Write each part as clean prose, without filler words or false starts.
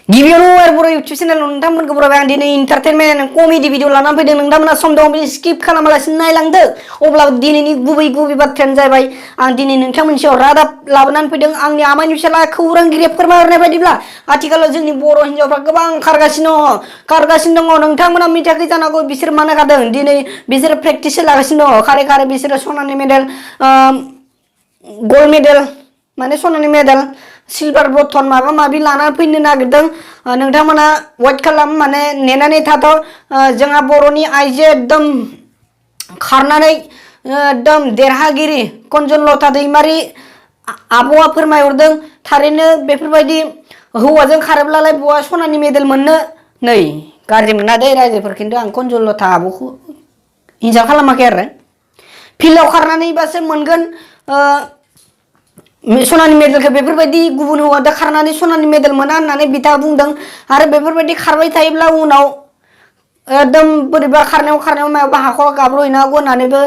गिबियावनो बर' YouTube channel नोंथांमोनखौ बरायबाय आं दिनै इन्टारटेनमेन्ट कमेडि भिडिअ लानानै फैदों नोंथांमोना सम दं बिदि स्किप खालामालासिनो नायलांदो अब्लाबो दिनैनि गुबै बाथ्रायानो जाबाय आं दिनै नोंथांमोननि सायाव रादाब लाबोनानै फैदों आंनि आमाइनि फिसाला खौरांगिरिया फोरमायहरनाय बायदिब्ला आथिखालाव जोंनि बर' हिन्जावफ्रा गोबां खारगासिनो दङ नोंथांमोना मिथियाखै जानांगौ बिसोर मानो खारदों दिनै बिसोर प्रेक्टिस लागासिनो दङ खारै खारै बिसोरो सनानि मेडेल गल्ड मेडेल माने सनानि मेडेल सिलभार बटन माबा माबि लानानै फैनो नागिरदों नोंथांमोना वेट खालाम माने नेनानै थाथ' जोंहा बर'नि आइजो एकदम खारनानै एकदम देरहागिरि कनजलता दैमारि आब'आ फोरमायहरदों थारैनो बेफोरबायदि हौवाजों खारोब्लालाय बहा सनानि मेडेल मोननो नै गाज्रि मोना दे रायजोफोर खिन्थु आं कनजलता आब'खौ हिंसा खालामाखै आरो फिल्डआव खारनानैबासो मोनगोन सनानि मेडेलखौ बेफोरबायदि गुबुन हौवा दा खारनानै सनानि मेडेल मोना होननानै बिथाङा बुंदों आरो बेफोरबायदि खारबाय थायोब्ला उनाव एकदम बोरैबा खारनायाव मायावबा हाखराव गाब्र'हैनो हागौ होननानैबो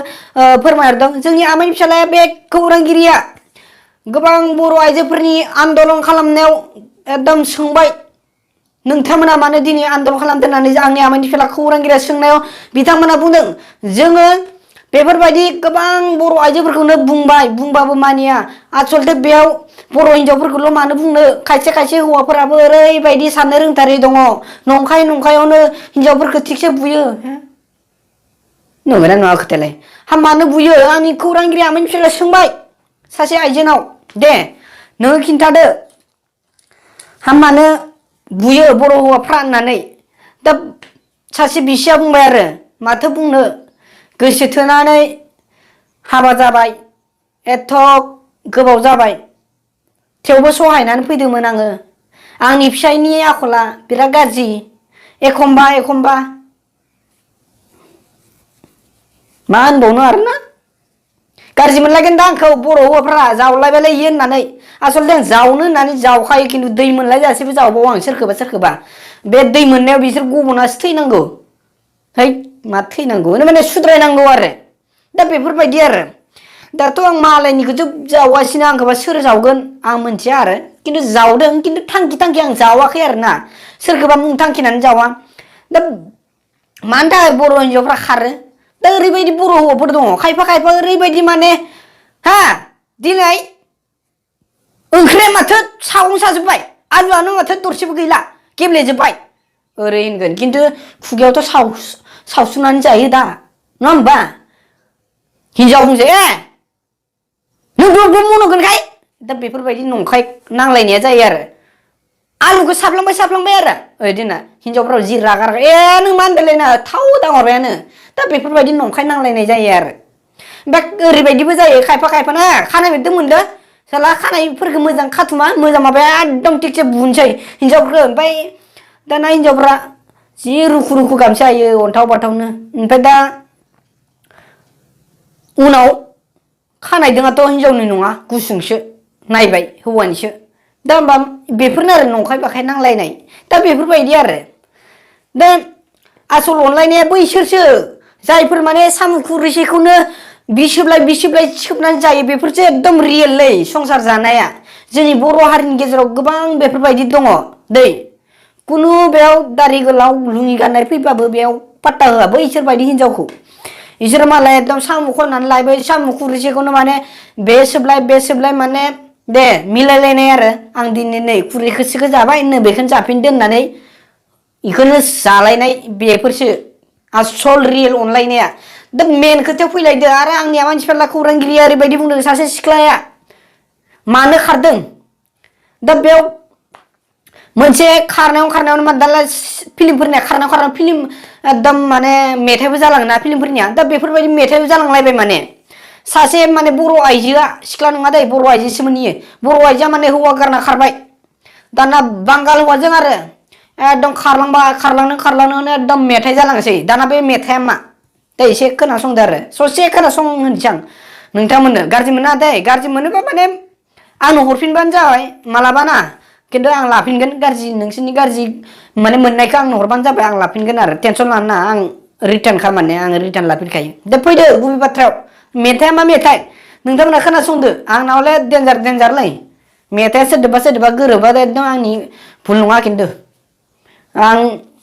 फोरमायहरदों जोंनि आमाइनि फिसालाया बे खौरांगिरिया गोबां बर' आइजोफोरनि आन्दलन खालामनायाव एकदम सोंबाय नोंथांमोना मानो दिनै आन्दलन खालामदों होननानै आंनि आमाइनि फिसाला खौरांगिरिया सोंनायाव बिथांमोना बुंदों जोङो बेफोरबायदि गोबां बर' आइजोफोरखौनो बुंबाबो मानिया आसलथे बेयाव बर' हिन्जावफोरखौल' मानो बुंनो खायसे हौवाफोराबो ओरैबायदि साननो रोंथारै दङ नंखायावनो हिन्जावफोरखौ थिगसे बुयो नंगौना नङा खोथायालाय मानो बुयो आंनि खौरांगिरि आमाइनि फिसाला सोंबाय सासे आइजोनाव दे नोङो खिन्थादो मानो बुयो बर' हौवाफ्रा होननानै दा सासे बिसिया बुंबाय आरो माथो बुंनो गोसो थोनानै हाबा जाबाय एथ' गोबाव जाबाय थेवबो सहायनानै फैदोंमोन आङो आंनि फिसायनि आखला बिराद गाज्रि एखमबा मा होनबावनो आरोना गाज्रि मोनलायगोन दा आंखौ बर' हौवाफ्रा जावलायबायलाय इयो होननानै आसलथे आं जावनो होननानै जावखायो खिन्थु दै मोनलायजासेबो जावबावो आं सोरखोबा बे दै मोननायाव बिसोर गब'नासो थैनांगौ है मा थैनांगौ माने सुद्रायनांगौ आरो दा बेफोरबायदि आरो दाथ' आं मालायनिखौसो जावगासिनो आंखौबा सोर जावगोन आं मिथिया आरो खिन्थु जावदों खिन्थु थांखि आं जावाखै आरो ना सोरखौबा मुं थांखिनानै जावा दा मानि थाखाय बर' हिन्जावफ्रा खारो दा ओरैबायदि बर' हौवाफोर दङ खायफा ओरैबायदि माने दिनै ओंख्रिया माथो सागं साजोब्बाय आलुआनो माथो दरसेबो गैला गेब्लेजोब्बाय ओरै होनगोन खिन्थु खुगायावथ' सावसुनानै जायो दा नङा होमबा हिन्जाव बुंसै नों ग्लब मन'गोनखाय दा बेफोरबायदि नंखाय नांलायनाया जायो आरो आलुखौ साफ्लांबाय आरो ओइदिना हिन्जावफ्राव जि रागा नों मा होनदोंलायना थाव दांहरबायानो दा बेफोरबायदि नंखाय नांलायनाय जायो आरो ओमफ्राय ओरैबायदिबो जायो खायफाना खानाय बेरदों मोनदो साला खानायफोरखौ मोजां खाथुमा मोजां माबाया एकदम थिगसे बुनोसै हिन्जावफोरखौ ओमफ्राय दाना हिन्जावफ्रा जि रुखु गामसा हायो अन्थाव बाथावनो ओमफ्राय दा उनाव खानायदोंआथ' हिन्जावनि नङा गुसुंसो नायबाय हौवानिसो दा होमबा बेफोरनो आरो नंखाय बाखाय नांलायनाय दा बेफोरबायदि आरो दा आसल अनलायनाया बैसोरसो जायफोर माने साम' खुरैसेखौनो बिसोबलाय सोबनानै जायो बेफोरसो एकदम रियेललै संसार जानाया जोंनि बर' हारिनि गेजेराव गोबां बेफोरबायदि दङ दै कुनु बेयाव दारि गोलाव लुङि गाननाय फैबाबो बेयाव पात्ता होआ बैसोर बायदि हिन्जावखौ बिसोर मालाय एकदम साम' खननानै लायबाय साम' खुरैसेखौनो माने बे सोबलाय माने दे मिलायलायनाय आरो आं दिनै नै खुरैसेखौ जाबाय बेखौनो जाफिनदो होननानै बेखौनो जालायनाय बेफोरसो आसल रियेल अनलायनाया दा मेन खोथायाव फैलायदो आरो आंनि आमाइनि फिसाला खौरांगिरिया ओरैबायदि बुंदों सासे सिख्लाया मानो खारदों दा बेयाव मोनसे खारनायावनो मा दाला फिल्मफोरनिया खारनायाव फिल्म एकदम माने मेथाइबो जालाङोना फिल्मफोरनिया दा बेफोरबायदि मेथाइबो जालांलायबाय माने सासे माने बर' आइजोआ सिख्ला नङा दै बर' आइजोसोमोन इयो बर' आइजोआ माने हौवा गारना खारबाय दाना बांगाल हौवाजों आरो एकदम खारलांनो एकदम मेथाइ जालांसै दाना बे मेथाइआ मा दा एसे खोनासंदो आरो ससे खोनासं होनसै आं नोंथांमोननो गाज्रि मोना दै गाज्रि मोनोबा माने आंनो हरफिनबानो जाबाय मालाबा ना खिन्थु आं लाफिनगोन गाज्रि नोंसोरनि गाज्रि माने मोननायखौ आंनो हरबानो जाबाय आं लाफिनगोन आरो टेनसन लानो नाङा आं रिटार्न खालामनानै आं रिटार्न लाफिनखायो दा फैदो गुबै बाथ्रायाव मेथाइआ मा मेथाइ नोंथांमोना खोनासंदो आंनावलाय देन्जारलै मेथाइआ सोरदोबा गोरोबा एकदम आंनि भुल नङा खिन्थु आं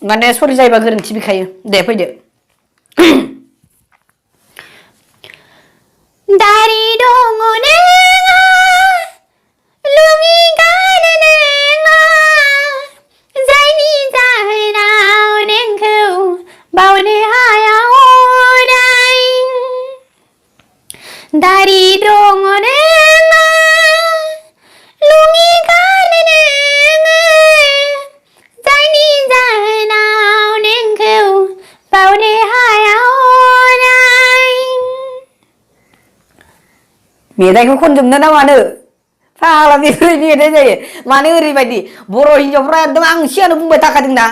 माने सरि जायोबा गोरोन्थि बिखायो दे फैदो दारि दङ नोंहा लुङि गानो नोंहा जायनि जाहोनाव नोंखौ बावनो हाया अराय दारि दङ नोंहा लुङि गानो नोङो जायनि जाहोनाव नोंखौ बावनो हाया अराय मेथाइखौ खनजोबनो ना मानो फाग्ला बेफोरबायदि मेथाइ जायो मानो ओरैबायदि बर' हिनजावफ्रा एकदम आं सिगांनो बुंबाय थाखादोंना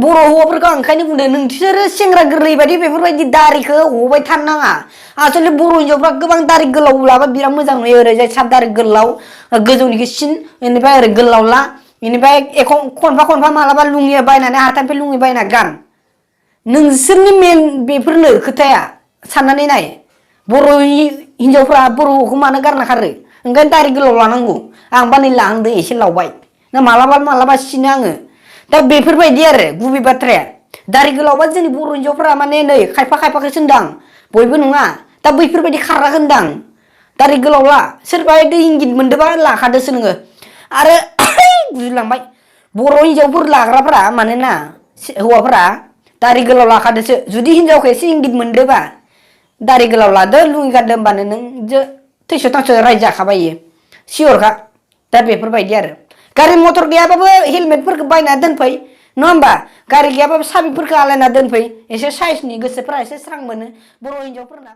बर' हौवाफोरखौ आं ओंखायनो बुंदों नोंसोरो सेंग्रा गोरलै बायदि बेफोरबायदि दारिखौ हबाय थानो नाङा आसलथे बर' हिनजावफ्रा गोबां दारि गोलाव लाबा बिराद मोजां नुयो ओरैजाय साप दारि गोलाव गोजौनिखौ सिन बेनिफ्राय ओरै गोलाव ला बेनिफ्राय खनफा मालाबा लुङिया बायनानै हाथायनिफ्राय लुङि बायना गान नोंसोरनि मेन बेफोरनो खोथाया साननानै नाय बर' हिनजावफ्रा बर' हौवाखौ मानो गारना खारो ओंखायनो दारि गोलाव लानांगौ आंबा नै लाहांदों एसे लावबाय ना मालाबा सिनो आङो दा बेफोरबायदि आरो गुबै बाथ्राया दारि गोलावबा जोंनि बर' हिनजावफ्रा माने नै खायफाखौसो होनदां बयबो नङा दा बैफोरबायदि खारना होनदां दारि गोलाव ला सोरबा दै इंगित मोनदोंबा लाखादोसो नोङो आरो गुजुलांबाय बर' हिनजावफोर लाग्राफोरा मानोना हौवाफोरा दारि गोलाव लाखादोसो जुदि हिनजावखौ एसे इंगित मोनदोबा दारि गोलाव लादो लुङि गानदो होनबानो नों थैस' थांस' रायजो जाखाबाय इयो सियरखा दा बेफोरबायदि आरो गारि मटर गैयाबाबो हेलमेटफोरखौ बायना दोनफै नङा होमबा गारि गैयाबाबो साबिफोरखौ आलायना दोनफै एसे साइसनि गोसोफ्रा एसे स्रां मोनो बर' हिनजावफोरना